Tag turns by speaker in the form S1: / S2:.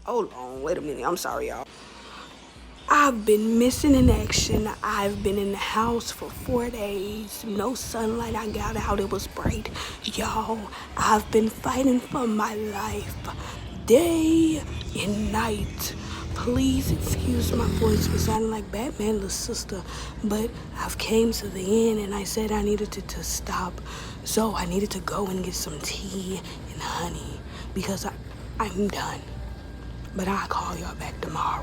S1: Hold on, wait a minute. I'm sorry, y'all. I've been missing in action. I've been in the house for 4 days. No sunlight. I got out. It was bright. Y'all, I've been fighting for my life. Day and night. Please excuse my voice for sounding like Batman, little sister. But I've came to the end and I said I needed to stop. So I needed to go and get some tea and honey because I'm done. But I'll call y'all back tomorrow.